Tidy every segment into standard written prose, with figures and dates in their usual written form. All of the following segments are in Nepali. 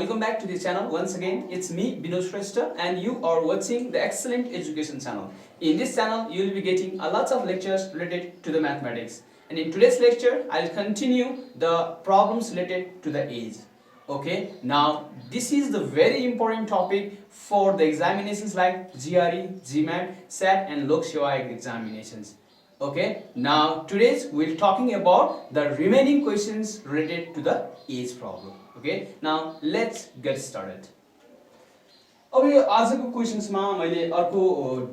welcome back to the channel. Once again, it's me, Binod Shrestha, and you are watching the Excellent Education channel. In this channel, you will be getting a lot of lectures related to the mathematics. And in today's lecture, I'll continue the problems related to the age. Okay, now this is the very important topic for the examinations like GRE, GMAT, SAT and Lok Sewa examinations. Okay, now today's we're talking about the remaining questions related to the age problem. Okay, now let's get started. अब यो आजको क्वेशन्समा मैले अर्को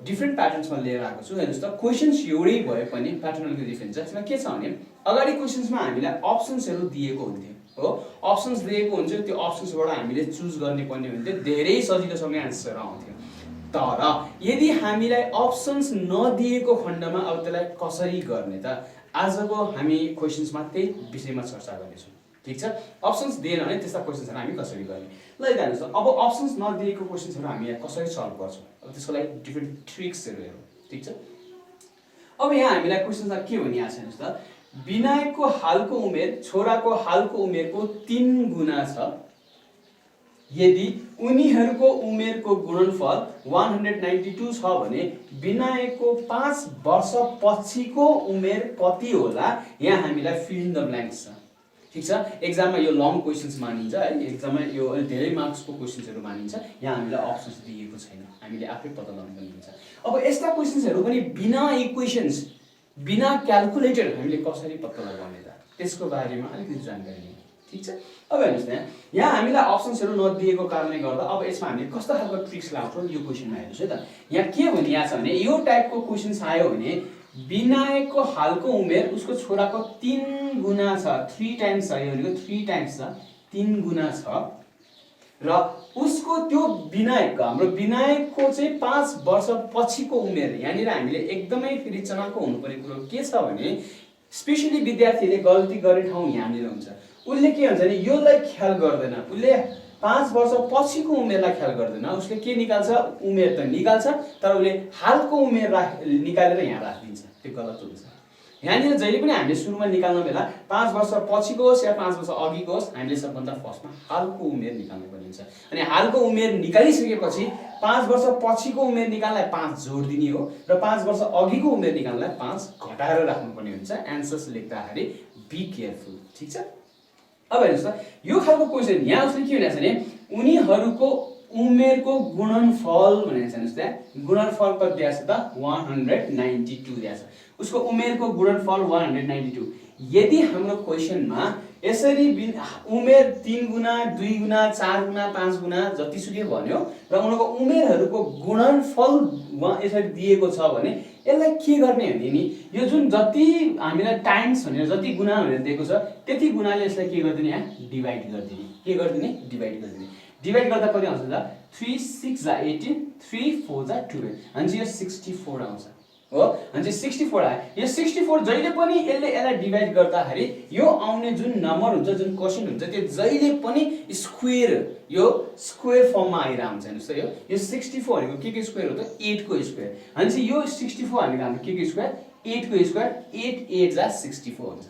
डिफरेन्ट प्याटर्न्समा लिएर आएको छु। हेर्नुस् त, क्वेशन्स एउटै भए पनि प्याटर्न अलिकति डिफरेन्ट छ। यसमा के छ भने अगाडि क्वेशन्समा हामीलाई अप्सन्सहरु दिएको हुन्थ्यो हो, अप्सन्स दिएको हुन्छ, त्यो अप्सन्सबाट हामीले चुज गर्ने पर्ने हुन्थ्यो, धेरै सजिलोसँग आन्सर आउँथ्यो। तर यदि हामीलाई अप्सन्स नदिएको खण्डमा अब त्यसलाई कसरी गर्ने त? आजको हामी क्वेशन्समा त्यही विषयमा चर्चा गर्नेछौँ। ठीक छ, अप्सन्स दिएन भने त्यस्ता क्वेशन्सहरु हामी कसरी गर्ने? ल हेर्नुस् त, अब अप्सन्स नदिएको क्वेशन्सहरु हामी यहाँ कसरी सल्भ गर्छौं? अब त्यसको लागि डिफरेन्ट ट्रिक्सहरु हेरौँ। ठीक छ, अब यहाँ हामीलाई क्वेशन्समा के भनिएको छ हेर्नुस् त, विनायकको हालको उमेर छोराको हालको उमेरको 3 गुना छ यदि उनीहरूको उमेरको गुणनफल 192 छ भने विनायकको 5 वर्ष पछिको उमेर कति होला? यहाँ हामीलाई फिल इन द ब्ल्याङ्क्स छ। ठीक छ, एक्जाममा यो लङ क्वेशन्स मानिन्छ है, एक्जाममा यो धेरै मार्क्सको क्वेशन्सहरु मानिन्छ। यहाँ हामीलाई अप्सन्स दिएको छैन, हामीले आफै पत्ता लगाउनु हुन्छ। अब यस्ता क्वेशन्सहरु पनि बिना इक्वेशन्स, बिना क्याल्कुलेटर हामीले कसरी पत्ता लगाउने त? त्यसको बारेमा अलिकति जानकारी लियौँ। ठीक छ, अब हेर्नुस् त, यहाँ हामीलाई अप्सन्सहरु नदिएको कारणले गर्दा अब यसमा हामीले कस्तो खालको ट्रिक्स लगाउँछौँ यो क्वेशनमा हेर्नुस् है त। यहाँ के भनिएको छ भने यो टाइपको क्वेशन्स आयो भने विनायकको हालको उमेर उसको छोराको 3 गुना छ, 3 टाइम्स छ, यो भनेको 3 टाइम्स छ, 3 गुना छ र उसको त्यो विनायकको, हाम्रो विनायकको चाहिँ 5 वर्ष पछिको उमेर। यहाँनिर हामीले एकदमै फेरि चनाको हुनुपर्ने कुरो के छ भने स्पेशली विद्यार्थीले गल्ती गर्ने ठाउँ यहाँनिर हुन्छ। उसले के भन्छ भने योलाई ख्याल गर्दैन, उसले 5 वर्ष पछिको उमेरलाई ख्याल गर्दैन, उसले के निकाल्छ? उमेर त निकाल्छ तर उसले हालको उमेर निकालेर यहाँ राखिदिन्छ, त्यो गलत हुन्छ। यहाँनिर जहिले पनि हामीले सुरुमा निकाल्न बेला 5 वर्ष पछिको होस् या 5 वर्ष अघिको होस्, हामीले सबभन्दा फर्स्टमा हालको उमेर निकाल्नु पर्ने हुन्छ। अनि हालको उमेर निकालिसकेपछि 5 वर्ष पछिको उमेर निकाल्नलाई 5 जोड दिने हो र 5 वर्ष अघिको उमेर निकाल्नलाई 5 घटाएर राख्नुपर्ने हुन्छ एन्सर्स लेख्दाखेरि। Be careful. ठीक छ, अब हेर्नुस् त, यो खालको क्वेशन यहाँ उसले के भनेको छ भने उनीहरूको उमेरको गुणनफल भनेको छ। हेर्नुस् त, गुणनफल कति दिएको छ त? 192 दिएको छ। उसको उमेरको गुणनफल 192। यदि हाम्रो क्वेशनमा यसरी उमेर 3 गुना, 2 गुना, 4 गुना, 5 गुना जतिसुकै भन्यो र उनीहरूको उमेरहरूको गुणनफल यसरी दिएको छ भने यसलाई के गर्ने भने नि यो जुन जति हामीलाई टाइम्स भनेर जति गुना भनेर दिएको छ त्यति गुनाले यसलाई के गरिदिने? यहाँ डिभाइड गरिदिने। के गरिदिने? डिभाइड गरिदिने। डिभाइड गर्दा कति आउँछ त? 3 6 जा 18, 3 4 जा 12, अनि यो 64 आउँछ हो। अनि 64 आयो। यो 64 जहिले पनि यसलाई डिभाइड गर्दाखेरि यो आउने जुन नम्बर हुन्छ, जुन क्वोशिएन्ट हुन्छ, त्यो जहिले पनि स्क्वायर, यो स्क्वायर फर्ममा आइरहन्छ। हेर्नुस् त, यो 64 भनेको के स्क्वायर हो त? 8 को स्क्वायर। अनि यो 64 भनेको हाम्रो के स्क्वायर? 8 को स्क्वायर। 8 8 जा 64 हुन्छ।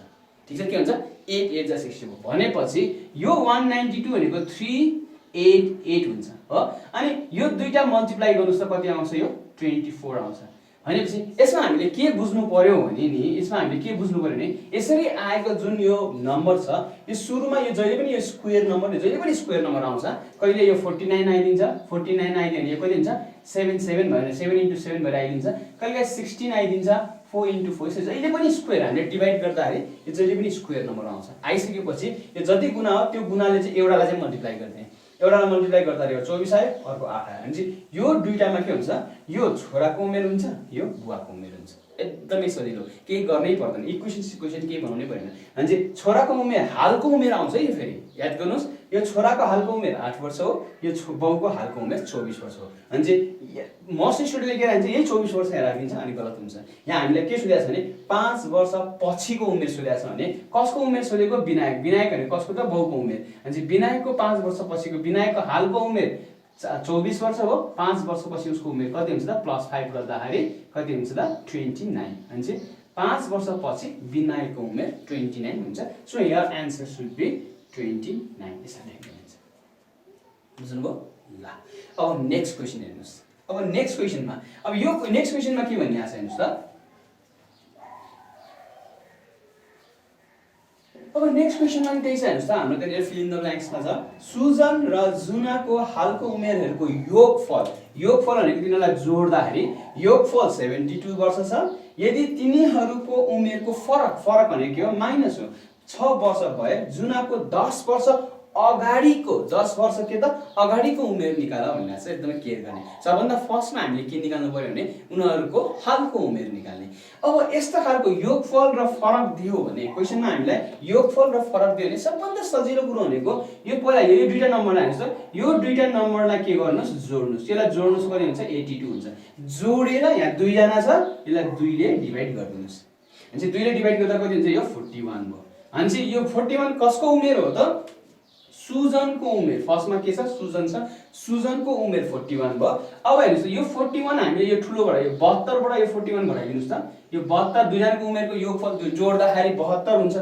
ठीक छ, के हुन्छ? 8 8 जा 64 भनेपछि यो 192 भनेको 388 हुन्छ हो। अनि यो दुईटा मल्टिप्लाई गर्नुस् त कति आउँछ? यो 24 आउँछ। भनेपछि यसमा हामीले के बुझ्नु पर्यो भने नि, यसमा हामीले के बुझ्नु पर्यो भने यसरी आएको जुन यो नम्बर छ, यो सुरुमा यो जहिले पनि यो स्क्वायर नम्बर, जहिले पनि स्क्वायर नम्बर आउँछ। कहिले यो 49 आइदिन्छ, 49 आइदियो भने यो कति हुन्छ? 7 7 भएर 7 × 7 भएर आइदिन्छ। कहिले 16 आइदिन्छ, 4 × 4, यसो जहिले पनि स्क्वायर हामीले डिभाइड गर्दाखेरि यो जहिले पनि स्क्वायर नम्बर आउँछ। आइसकेपछि यो जति गुना हो त्यो गुनाले चाहिँ एउटालाई चाहिँ मल्टिप्लाई गर्दिने, एउटालाई मल्टिप्लाई गर्दाखेरि यो 24 आयो, अर्को 8 आयो। अनि यो दुईटामा के हुन्छ? यो छोराको उमेर हुन्छ, यो बुवाको उमेर हुन्छ। एकदमै सजिलो, केही गर्नै पर्दैन, इक्वेसन केही बनाउनै पर्दैन। अनि छोराको उमेर हालको उमेर आउँछ है। यो फेरि याद गर्नुहोस्, यो छोराको हालको उमेर 8 वर्ष हो, यो बाउको हालको उमेर 24 वर्ष हो। अनि मोस्ट स्टुडेन्टले के राख्छ? यही 24 वर्ष यहाँ राखिदिन्छ, अनि गलत हुन्छ। यहाँ हामीले के सोधेको छ भने 5 वर्ष पछिको उमेर सोधेको छ भने कसको उमेर सोधेको? विनायक। विनायक भने कसको त? बाउको उमेर। अनि विनायकको 5 वर्ष पछिको, विनायकको हालको उमेर 24 वर्ष हो, 5 वर्षपछि उसको उमेर कति हुन्छ त? +5 गर्दाखेरि कति हुन्छ त? 29। अनि 5 वर्षपछि विनायकको उमेर 29 हुन्छ। So here answer should be 29। यसरी लेख्नुहुन्छ। बुझ्नुभयो ल अब नेक्स्ट क्वेशन हेर्नुस् अब नेक्स्ट क्वेशनमा अब यो नेक्स्ट क्वेशनमा के भनिएको छ हेर्नुस् त अब नेक्स्ट क्वेशनमा पनि त्यही छ हेर्नुस् त हाम्रो त्यहाँनिर फिल इन द ब्ल्याङ्क्समा छ सुजन र जुनाको हालको उमेरहरूको योगफल भनेको तिनीहरूलाई जोड्दाखेरि योगफल 72 वर्ष छ यदि तिनीहरूको उमेरको फरक भनेको के हो माइनस हो 6 वर्ष भए जुनाको 10 वर्ष अगाडिको 10 वर्ष के त अगाडिको उमेर निकाल भनेर चाहिँ एकदमै केयर गर्ने सबभन्दा फर्स्टमा हामीले के निकाल्नु पर्यो भने उनीहरूको हालको उमेर निकाल्ने अब यस्ता खालको योगफल र फरक दियो भने क्वेशनमा हामीलाई योगफल र फरक दियो भने सबभन्दा सजिलो कुरो भनेको यो पहिला यो दुईटा नम्बरलाई हेर्नुस् यो दुईटा नम्बरलाई के गर्नुस् जोड्नुस् यसलाई जोड्नुस् कति हुन्छ 82 हुन्छ जोडेर यहाँ दुई जना छ यसलाई 2 ले डिभाइड गरिदिनुस् अनि 2 ले डिभाइड गर्दा कति हुन्छ यो 41 भयो अनि यो 41 कसको उमेर हो त सुजनको उमेर फर्स्टमा के छ सुजनको उमेर 41 भयो अब हेर्नुस् यो 41 हामीले यो ठुलोबाट यो 72 बाट यो 41 घटाइदिनुस् त यो 72 दुईजनाको उमेरको योगफल जोड्दाखेरि 72 हुन्छ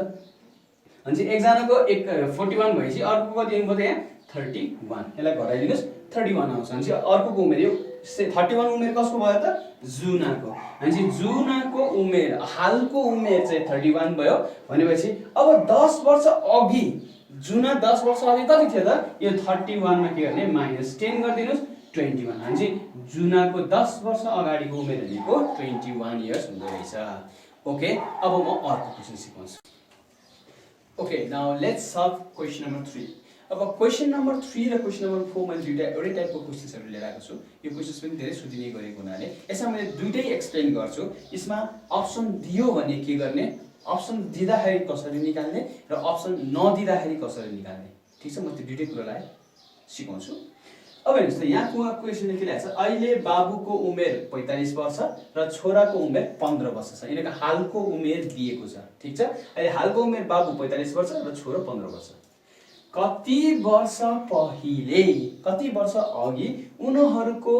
अनि एकजनाको 41 भएपछि अर्कोको कति हुन्छ त यहाँ 31 यसलाई घटाइदिनुस् 31 आउँछ अनि अर्कोको उमेर यो 31 उमेर कसको भयो त जुनाको अनि जुनाको उमेर हालको उमेर चाहिँ 31 भयो भनेपछि अब 10 वर्ष अघि जुना 10 वर्ष अघि कति थियो त यो 31 मा के गर्ने -10 गरिदिनुस् 21 अनि जुनाको 10 वर्ष अगाडिको उमेर भनेको 21 इयर्स हुँदो रहेछ ओके अब म अर्को क्वेशन सिकाउँछु okay now let's solve question number 3 अब क्वेशन नम्बर 3 र क्वेशन नम्बर 4 मैले दुईटा एउटै टाइपको क्वेशन्सहरु लिएर आएको छु यो क्वेशन्स पनि धेरै सोधिने गरेको हुनाले यसमा मैले दुईटै एक्सप्लेन गर्छु यसमा अप्सन दियो भने के गर्ने अप्सन दिँदाखेरि कसरी निकाल्ने र अप्सन नदिँदाखेरि कसरी निकाल्ने ठीक छ म त्यो दुईटै कुरालाई सिकाउँछु अब हेर्नुस् त यहाँ क्वेशनले के लेखेको छ अहिले बाबुको उमेर 45 वर्ष र छोराको उमेर 15 वर्ष छ यिनीको हालको उमेर दिएको छ ठीक छ अहिले हालको उमेर बाबु 45 वर्ष र छोरो 15 वर्ष कति वर्ष पहिले कति वर्ष अघि उनीहरूको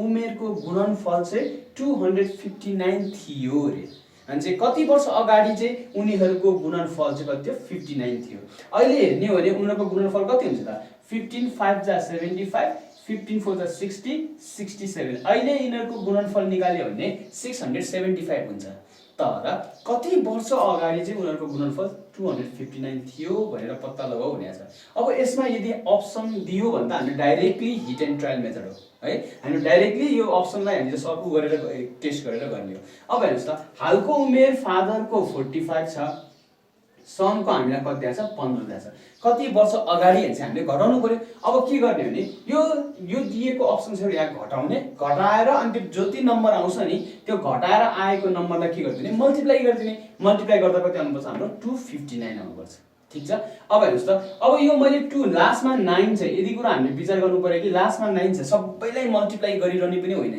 उमेरको गुणनफल चाहिँ 259 थियो रे अनि कति वर्ष अगाडि चाहिँ उनीहरूको गुणनफल चाहिँ कति थियो 59 थियो अहिले हेर्ने हो भने उनीहरूको गुणनफल कति हुन्छ त 15 5 जा 75 15 4 जा 60 67 अहिले यिनीहरूको गुणनफल निकाल्यो भने 675 हुन्छ तर कति वर्ष अगाडि चाहिँ उनीहरूको गुणनफल 259 थियो भनेर पत्ता लगाऊ भनेको छ अब यसमा यदि अप्सन दियो भने त हामी directly hit and trial method हो है हामी डाइरेक्टली यो अप्सनलाई हामीले सल्भ गरेर टेस्ट गरेर गर्ने हो अब हेर्नुस् त हालको उमेर फादरको 45 छ सनको हामीलाई कति दिएको छ 15 दिएको छ कति वर्ष अगाडि चाहिँ हामीले घटाउनु पर्यो अब के गर्ने भने यो दिएको अप्सन्सहरु यहाँ घटाउने घटाएर अनि त्यो जति नम्बर आउँछ नि त्यो घटाएर आएको नम्बरलाई के गर्दिने मल्टिप्लाई गर्दिने मल्टिप्लाई गर्दा कति आउनुपर्छ हाम्रो 259 आउनुपर्छ ठीक छ अब हेर्नुस् त अब यो मैले 2 लास्टमा 9 छ यदि कुरा हामीले विचार गर्नु पर्यो कि लास्टमा 9 छ सबैलाई मल्टिप्लाई गरिरहने पनि होइन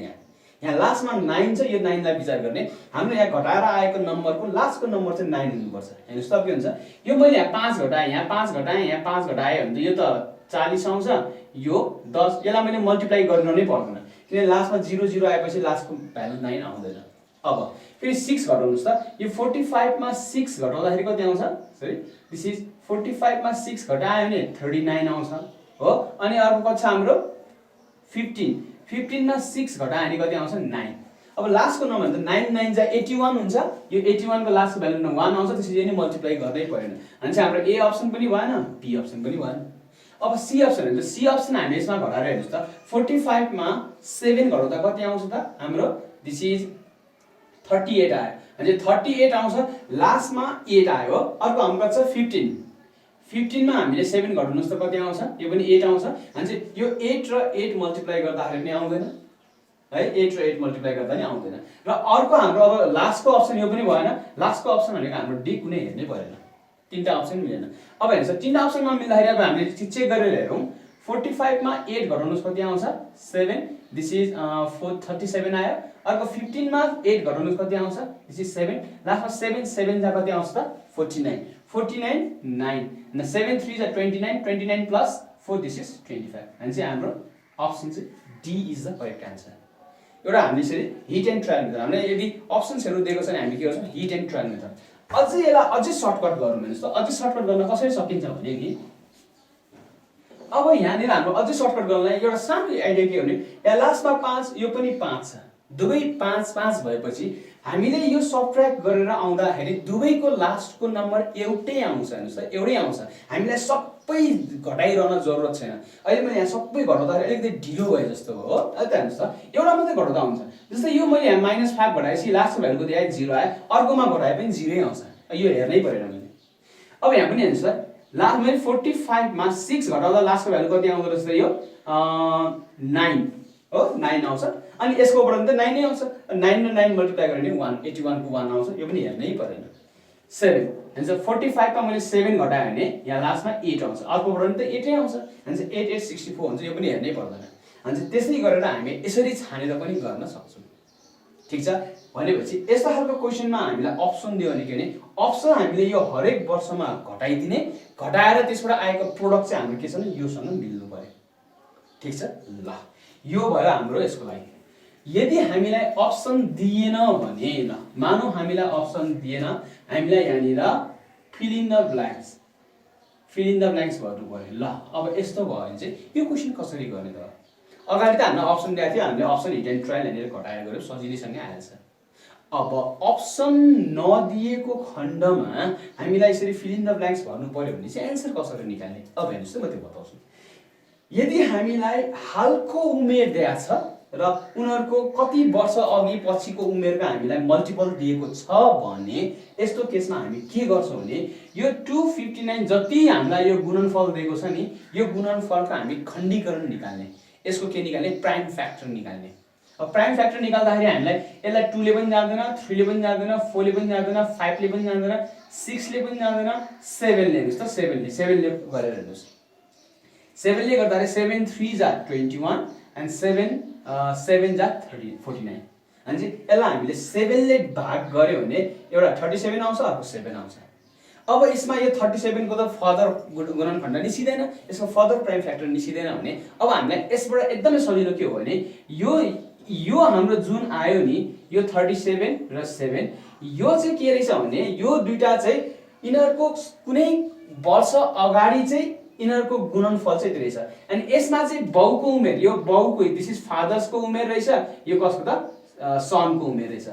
यहाँ लास्टमा 9 छ यो 9 लाई विचार गर्ने हाम्रो यहाँ घटाएर आएको नम्बरको लास्टको नम्बर चाहिँ 9 हुनुपर्छ हेर्नुस् त के हुन्छ यो मैले यहाँ 5 घटाए यहाँ 5 घटाए यहाँ 5 घटाए भने यो त 40 आउँछ यो 10 यसलाई मैले मल्टिप्लाई गरिरहनै पर्दैन किन लास्टमा 0 0 आएपछि लास्टको भ्यालु 9 आउँदैन अब फेरि 6 घटाउनुस् त यो 45 मा 6 घटाउँदाखेरि कति आउँछ सरी दिस इज 45 मा 6 घटायो भने 39 आउँछ हो अनि अर्को कति छ हाम्रो 15 मा 6 घटायो भने कति आउँछ 9 अब लास्टको नम्बर त 9 9 जा 81 हुन्छ यो 81 को लास्टको भ्यालु 1 आउँछ त्यसैले नि मल्टिप्लाई गर्नै पर्दैन अनि चाहिँ हाम्रो ए अप्सन पनि भएन बी अप्सन पनि भएन अब सी अप्सन हुन्छ सी अप्सन हामीले यसमा घटाएर हेर्नुस् त 45 मा 7 घटाउँदा कति आउँछ त हाम्रो दिस इज 38 आयो अनि 38 आउँछ लास्टमा 8 आयो अर्को हाम्रो छ 15 मा हामीले 7 घटाउनुस् त कति आउँछ यो पनि 8 आउँछ अनि यो 8 र 8 मल्टिप्लाई गर्दाखेरि पनि आउँदैन है 8 र 8 मल्टिप्लाई गर्दा नि आउँदैन र अर्को हाम्रो अब लास्टको अप्सन यो पनि भएन लास्टको अप्सन भनेको हाम्रो डी कुनै हेर्नै परेन तीनटा अप्सन मिलेन अब हेर्नुस् तीनटा अप्सनमा मिल्दाखेरि अब हामीले चेक गरेर हेरौं 45 मा 8 घटाउनुस् कति आउँछ 7 दिस इज 437 आयो अर्को 15 मा 8 घटाउनुस् कति आउँछ दिस इज 7 लास्टमा 7 7 जा कति आउँछ त 49 9 न 7 3 जा 29 प्लस 4 दिस इज 25 अनि चाहिँ हाम्रो अप्सन चाहिँ D is the correct answer एउटा हामीले यसरी हिट एन्ड ट्रायल मेथड हामीले यदि अप्सन्सहरु दिएको छ भने हामी के गर्छौं हिट एन्ड ट्रायल मेथड अझै यसलाई अझै सर्टकट गरौँ हेर्नुस् त अझै सर्टकट गर्न कसरी सकिन्छ भने नि अब यहाँनिर हाम्रो अझै सर्टकट गर्नलाई एउटा सानो आइडिया के हो भने यहाँ लास्टमा 5 यो पनि 5 छ दुवै 5 5 भएपछि हामीले यो सबट्र्याक्ट गरेर आउँदाखेरि दुवैको लास्टको नम्बर एउटै आउँछ हेर्नुस् त एउटै आउँछ हामीलाई सबै घटाइरहन जरुरत छैन अहिले मैले यहाँ सबै घटाउँदाखेरि अलिकति ढिलो भयो जस्तो हो त हेर्नुस् त एउटा मात्रै घटाउँदा हुन्छ जस्तै यो मैले यहाँ -5 घटाएपछि लास्टको भ्यालु कति आयो 0 आयो अर्कोमा घटाए पनि 0 नै आउँछ यो हेर्नै परेन मैले अब यहाँ पनि हेर्नुस् त लास्ट मैले 45 मा 6 घटाउँदा लास्टको भ्यालु कति आउँदो रहेछ यो 9 हो 9 आउँछ अनि यसको बाट त 9 नै आउँछ 9 र 9 मल्टिप्लाई गरे नि 181 को 1 आउँछ यो पनि हेर्नै परेन 7 हुन्छ 45 मा मैले 7 घटाए भने यहाँ लास्टमा 8 आउँछ अर्कोबाट त 8 नै आउँछ हुन्छ 8 8 64 हुन्छ यो पनि हेर्नै पर्दैन हुन्छ त्यसै गरेर हामी यसरी छानेर पनि गर्न सक्छौं ठीक छ भनेपछि यस्तो खालको क्वेशनमा हामीलाई अप्सन दियो भने के भने अप्सन हामीले यो हरेक वर्षमा घटाइदिने घटाएर त्यसबाट आएको प्रोडक्ट चाहिँ हाम्रो के छ भने योसँग मिल्नु पर्यो ठीक छ ल यो भयो हाम्रो यसको लागि यदि हामीलाई अप्सन दिएन भने ल मानौ हामीलाई अप्सन दिएन हामीलाई यहाँनिर फिल इन द ब्ल्याङ्क्स गर्नु पर्यो ल अब यस्तो भयो भने चाहिँ यो क्वेशन कसरी गर्ने त अगाडि त हामीलाई अप्सन दिएको थियो हामीले अप्सन हिट एन्ड ट्रायल भनेर घटाएर गर्यो सजिलैसँग आएछ अब अप्सन नदिएको खण्डमा हामीलाई यसरी फिल इन द ब्ल्याङ्क्स भर्नु पर्यो भने चाहिँ एन्सर कसरी निकाल्ने अब हेर्नुस् त म त्यो बताउँछु यदि हामीलाई हालको उमेर दिएको छ र उनीहरुको कति वर्ष अघि पछिको उमेरका हामीलाई मल्टिपल दिएको छ भने यस्तो केसमा हामी के गर्छौं भने यो 259 जति हामीलाई यो गुणनफल दिएको छ नि यो गुणनफलको हामी खण्डीकरण निकाल्ने यसको के निकाल्ने प्राइम फ्याक्टर निकाल्ने अब प्राइम फ्याक्टर निकाल्दाखेरि हामीलाई यसलाई 2 ले पनि जाँदैन 3 ले पनि जाँदैन 4 ले पनि जाँदैन 5 ले पनि जाँदैन 6 ले पनि जाँदैन 7 ले हेर्नुस् त 7 ले गरेर हेर्नुस् 7 ले गर्दाखेरि 7 3 जा 21 and 7 जा 49 अनि यसलाई हामीले 7 ले भाग गर्यो भने एउटा 37 आउँछ अर्को 7 आउँछ अब यसमा यो 37 को त फर्दर गुणनखण्ड निस्किदैन यसको फर्दर प्राइम फ्याक्टर निस्किदैन भने अब हामीलाई यसबाट एकदमै सजिलो के हो भने यो हाम्रो जुन आयो नि यो 37 र 7 यो चाहिँ के रहेछ भने यो दुईटा चाहिँ इनहरुको कुनै वर्ष अगाडि चाहिँ इनहरुको गुणनफल चाहिँ रहेछ अनि यसमा चाहिँ बाउको उमेर यो बाउको दिस इज फादर्स को उमेर रहेछ यो कसको त सन को उमेर रहेछ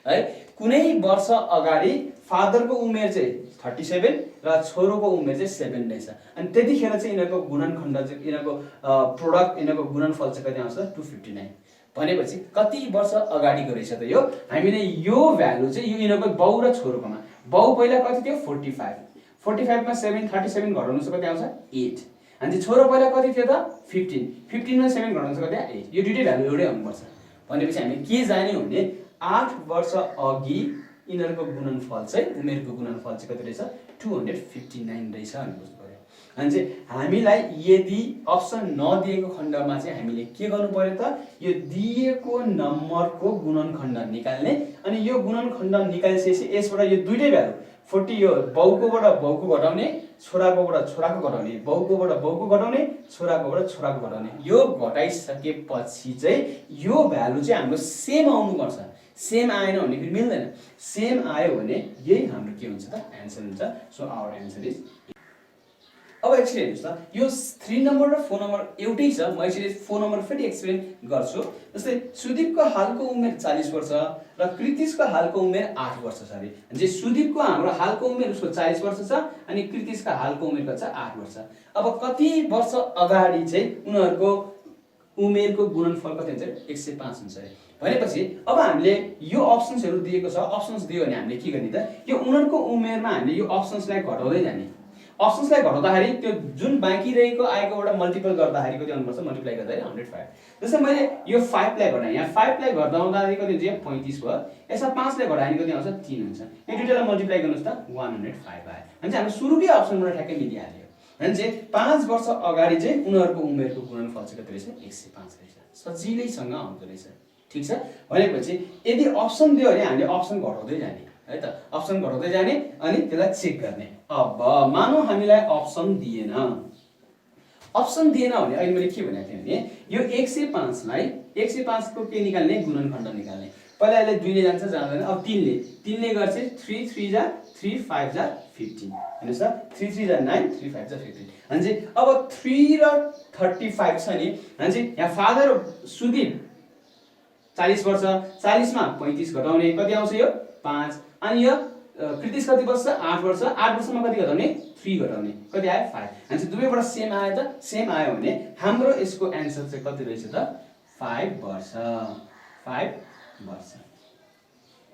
है कुनै वर्ष अगाडि फादर को उमेर चाहिँ 37 र छोरोको उमेर चाहिँ 7 रहेछ अनि त्यतिखेर चाहिँ इनहरुको गुणनखण्ड चाहिँ इनहरुको प्रोडक्ट इनहरुको गुणनफल चाहिँ कति आउँछ 259 भनेपछि कति वर्ष अगाडिको रहेछ त यो हामीले यो भ्यालु चाहिँ यो इनहरुको बाउ र छोरोकोमा बाउ पहिला कति थियो 45 मा 7 37 घटाउनु छ कति आउँछ 8 अनि छोरो पहिला कति थियो त 15 मा 7 घटाउनु छ कति 8 यो दुईटै भ्यालु एउटै आउनुपर्छ भनेपछि हामी के जान्यौ भने 8 वर्ष अघि इनहरुको गुणनफल चाहिँ उमेरको गुणनफल चाहिँ कति रहेछ 259 रहेछ अनि बुझ्नु पर्यो अनि चाहिँ हामीलाई यदि अप्सन नदिएको खण्डमा चाहिँ हामीले के गर्नु पर्यो त यो दिएको नम्बरको गुणनखण्ड निकाल्ने अनि यो गुणनखण्ड निकालिसकेपछि यसबाट यो दुईटै भ्यालु 40 यो बाउकोबाट बाउको घटाउने छोराकोबाट छोराको घटाउने बाउकोबाट बाउको घटाउने छोराकोबाट छोराको घटाउने यो घटाइसकेपछि चाहिँ यो भ्यालु चाहिँ हाम्रो सेम आउनु पर्छ सेम आएन भने फेरि मिल्दैन सेम आयो भने यही हाम्रो के हुन्छ त आन्सर हुन्छ सो आवर आन्सर इज अब एक्चुअली हेर्नुस् त यो 3 नम्बर र 4 नम्बर एउटै छ म एक्चुअली 4 नम्बर फेरि एक्सप्लेन गर्छु जस्तै सुदीपको हालको उमेर 40 वर्ष र कृतिशको हालको उमेर 8 वर्ष छ रे जे सुदीपको हाम्रो हालको उमेर उसको 40 वर्ष छ अनि कृतिशको हालको उमेर कति छ 8 वर्ष अब कति वर्ष अगाडि चाहिँ उनीहरुको उमेरको गुणनफल कति हुन्छ 105 हुन्छ रे भनेपछि अब हामीले यो अप्सन्सहरु दिएको छ अप्सन्स दियो भने हामीले के गर्ने त यो उनीहरुको उमेरमा हामीले यो अप्सन्सलाई घटाउँदै जाने अप्सन्सलाई घटाउँदाखेरि त्यो जुन बाँकी रहेको आएकोबाट मल्टिपल गर्दाखेरि कति आउनुपर्छ मल्टिप्लाई गर्दाखेरि 105 जस्तै मैले यो 5 लाई घटाए यहाँ 5 लाई घटाउँदाखेरि कति हुन्छ 35 भयो यसमा 5 लाई घटाए कति आउँछ 3 हुन्छ यो दुईटालाई मल्टिप्लाई गर्नुस् त 105 आयो अनि चाहिँ हामी सुरुकै अप्सनबाट ठ्याक्कै मिलिहाल्यो अनि चाहिँ 5 वर्ष अगाडि चाहिँ उनीहरुको उमेरको गुणनफल चाहिँ कति रहेछ 105 रहेछ सजिलैसँग आउँदो रहेछ ठीक छ भनेपछि यदि अप्सन दियो भने हामीले अप्सन घटाउँदै जाने है त अप्सन घटाउँदै जाने अनि त्यसलाई चेक गर्ने अब मानौ हामीलाई अप्सन दिएन भने अहिले मैले के भनेको थिएँ भने यो 105 लाई 105 को के निकाल्ने गुणनखण्ड निकाल्ने पहिला यसले 2 ले जान्छ जाँदैन अब 3 ले गर्छ 3 3 जा 3 5 जा 15 हेर्नुस् त 3 3 जा 9 3 5 जा 15 अनि अब 3 र 35 छ नि अनि यहाँ फादर सुदीप 40 वर्ष 40 मा 35 घटाउने कति आउँछ यो 5 अनि यो कृतिश कति बस्छ 8 वर्ष 8 वर्षमा कति घटाउने 3 घटाउने कति आयो 5 अनि दुवैबाट सेम आयो त सेम आयो भने हाम्रो यसको आन्सर चाहिँ कति रहेछ त 5 वर्ष 5 वर्ष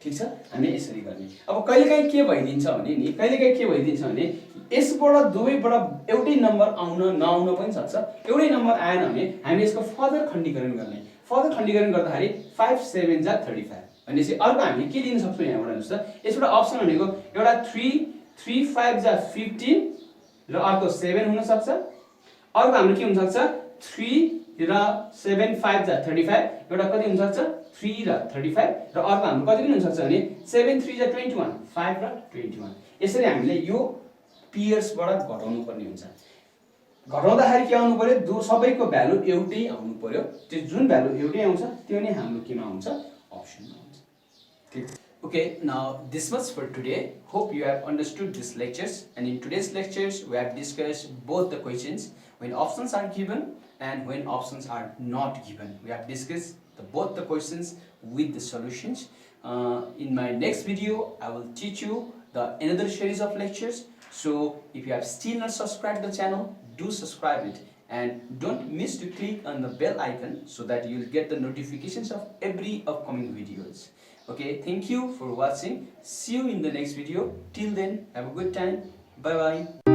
ठीक छ हामी यसरी गर्ने अब कहिलेकाहीँ के भइदिन्छ भने नि कहिलेकाहीँ के भइदिन्छ भने यसबाट दुवैबाट एउटै नम्बर आउन नआउन पनि सक्छ एउटै नम्बर आएन भने हामी यसको फर्दर खण्डीकरण गर्ने फर्दर खण्डीकरण गर्दाखेरि 5 7 जा 35 भनेपछि अर्को हामी के लिन सक्छौं यहाँबाट हेर्नुस् त यसबाट अप्सन भनेको एउटा 3 3 5 जा 15 र अर्को 7 हुन सक्छ अर्को हाम्रो के हुन सक्छ 3 र 7 5 जा 35 एउटा कति हुन सक्छ 3 र 35 र अर्को हाम्रो कति पनि हुन सक्छ भने 7 3 जा 21 5 र 21 यसरी हामीले यो पियर्सबाट घटाउनु पर्ने हुन्छ घटाउँदाखेरि के आउनु पर्यो सबैको भ्यालु एउटै आउनु पर्यो त्यो जुन भ्यालु एउटै आउँछ त्यो नै हाम्रो केमा आउँछ अप्सनमा आउँछ ठीक Okay, now this much for today. Hope you have understood these lectures, and in today's lectures we have discussed both the questions when options are given and when options are not given. We have discussed both the questions with the solutions. In my next video I will teach you another series of lectures. So if you have still not subscribed the channel, do subscribe it and don't miss to click on the bell icon so that you will get the notifications of every upcoming videos. Okay, thank you for watching. See you in the next video. Till then, have a good time. Bye bye.